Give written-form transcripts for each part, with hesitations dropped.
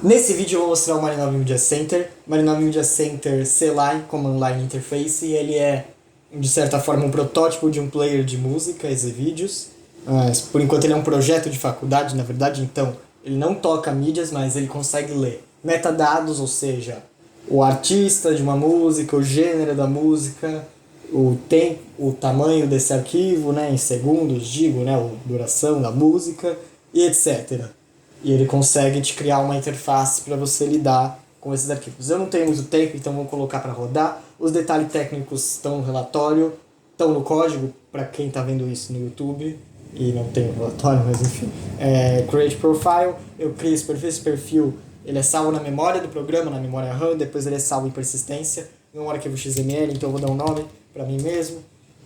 Nesse vídeo eu vou mostrar o Marinov Media Center. Marinov Media Center CLI, Command Line Interface, e ele é, de certa forma, um protótipo de um player de música e vídeos. Mas, por enquanto ele é um projeto de faculdade, na verdade, então ele não toca mídias, mas ele consegue ler metadados, ou seja, o artista de uma música, o gênero da música, o tempo, o tamanho desse arquivo, né, em segundos, digo, né, a duração da música e etc. E ele consegue te criar uma interface para você lidar com esses arquivos. Eu não tenho muito tempo, então vou colocar para rodar. Os detalhes técnicos estão no relatório, estão no código, para quem está vendo isso no YouTube. E não tem relatório, mas enfim. Create Profile, eu crio esse perfil, ele é salvo na memória do programa, na memória RAM, depois ele é salvo em persistência, num arquivo XML, então eu vou dar um nome para mim mesmo.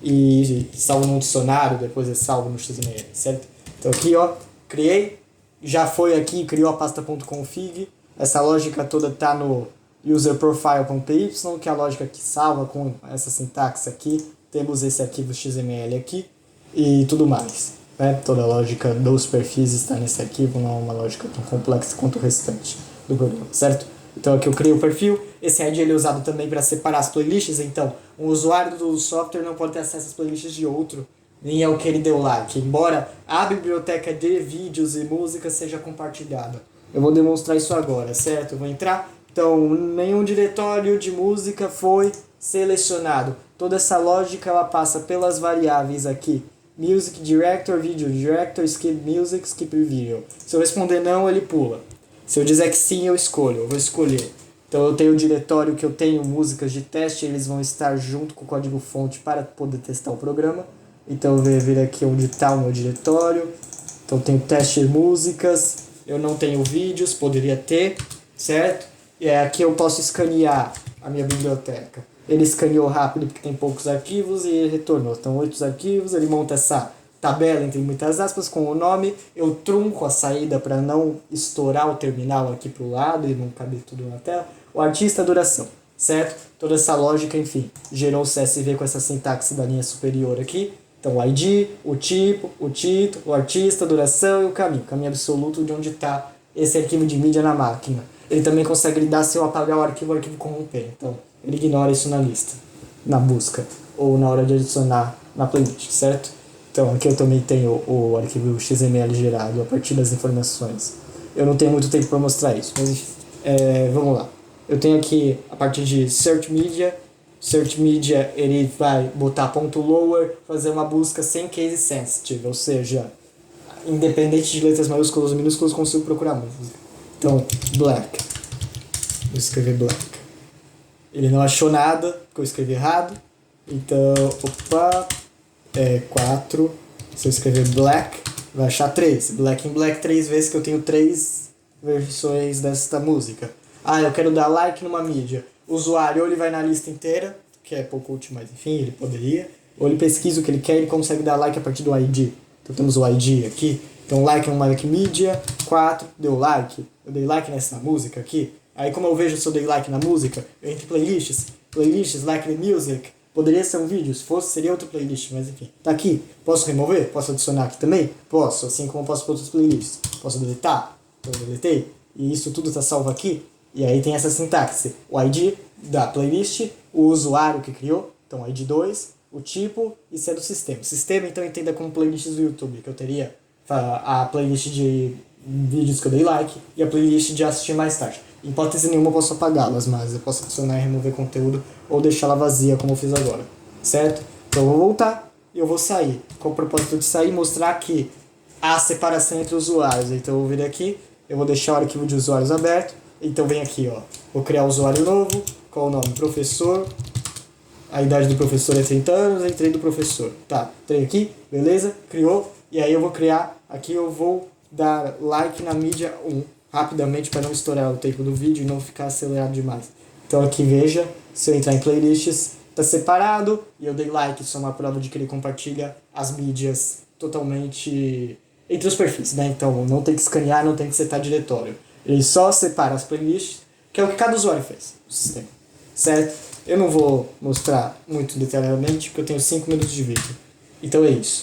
E salvo num dicionário, depois é salvo no XML, certo? Então aqui, ó, criei. Já foi aqui, criou a pasta .config. Essa lógica toda está no userprofile.py, que é a lógica que salva com essa sintaxe aqui. Temos esse arquivo XML aqui e tudo mais. Né? Toda a lógica dos perfis está nesse arquivo, não é uma lógica tão complexa quanto o restante do programa, certo? Então aqui eu criei o perfil. Esse ID ele é usado também para separar as playlists, então um usuário do software não pode ter acesso às playlists de outro, nem é o que ele deu like, embora a biblioteca de vídeos e música seja compartilhada. Eu vou demonstrar isso agora, certo? Eu vou entrar, então nenhum diretório de música foi selecionado. Toda essa lógica ela passa pelas variáveis aqui, Music Director, Video Director, Skip Music, Skip Video. Se eu responder não, ele pula. Se eu dizer que sim, eu escolho, eu vou escolher. Então eu tenho o diretório que eu tenho músicas de teste, eles vão estar junto com o código fonte para poder testar o programa. Então eu vou vir aqui onde está o meu diretório. Então eu tenho teste músicas, eu não tenho vídeos, poderia ter, certo? E aqui eu posso escanear a minha biblioteca. Ele escaneou rápido porque tem poucos arquivos e ele retornou. Então 8 arquivos, ele monta essa tabela entre muitas aspas com o nome. Eu trunco a saída para não estourar o terminal aqui para o lado e não caber tudo na tela. O artista, a duração, certo? Toda essa lógica, enfim, gerou o CSV com essa sintaxe da linha superior aqui. Então o ID, o tipo, o título, o artista, a duração e o caminho absoluto de onde está esse arquivo de mídia na máquina. Ele também consegue lidar se eu apagar o arquivo corromper. Então ele ignora isso na lista, na busca, ou na hora de adicionar na playlist, certo? Então aqui eu também tenho o arquivo XML gerado a partir das informações. Eu não tenho muito tempo para mostrar isso, mas enfim, vamos lá. Eu tenho aqui a partir de Search Media. Search Media ele vai botar ponto lower, fazer uma busca sem case sensitive, ou seja, independente de letras maiúsculas ou minúsculas, consigo procurar música. Então, black. Vou escrever black. Ele não achou nada, porque eu escrevi errado. Então, 4. Se eu escrever black, vai achar 3. Black in black 3 vezes, que eu tenho 3 versões desta música. Eu quero dar like numa mídia. O usuário, ou ele vai na lista inteira, que é pouco útil, mas enfim, ele poderia. Ou ele pesquisa o que ele quer e ele consegue dar like a partir do ID. Então temos o ID aqui. Então like numa like mídia, 4, deu like. Eu dei like nessa música aqui. Aí como eu vejo se eu dei like na música, eu entro em playlists, like the music. Poderia ser um vídeo, se fosse seria outra playlist, mas enfim. Tá aqui. Posso remover? Posso adicionar aqui também? Posso, assim como posso para outras playlists. Posso deletar? Então eu deletei. E isso tudo está salvo aqui. E aí tem essa sintaxe, o ID da playlist, o usuário que criou, então ID 2, o tipo e se é do sistema. O sistema então entenda como playlists do YouTube, que eu teria a playlist de vídeos que eu dei like e a playlist de assistir mais tarde. Em hipótese nenhuma eu posso apagá-las, mas eu posso adicionar e remover conteúdo ou deixá-la vazia como eu fiz agora, certo? Então eu vou voltar e eu vou sair. Com o propósito de sair, mostrar que há separação entre usuários. Então eu vou vir aqui, eu vou deixar o arquivo de usuários aberto. Então vem aqui, ó, vou criar um usuário novo, qual o nome? Professor, a idade do professor é 30 anos, entrei do professor. Tá, entrei aqui, beleza, criou, e aí eu vou criar, aqui eu vou dar like na mídia 1, rapidamente para não estourar o tempo do vídeo e não ficar acelerado demais. Então aqui veja, se eu entrar em playlists, tá separado, e eu dei like, isso é uma prova de que ele compartilha as mídias totalmente entre os perfis, né? Então não tem que escanear, não tem que setar diretório. Ele só separa as playlists, que é o que cada usuário fez no sistema, certo? Eu não vou mostrar muito detalhadamente, porque eu tenho 5 minutos de vídeo. Então é isso.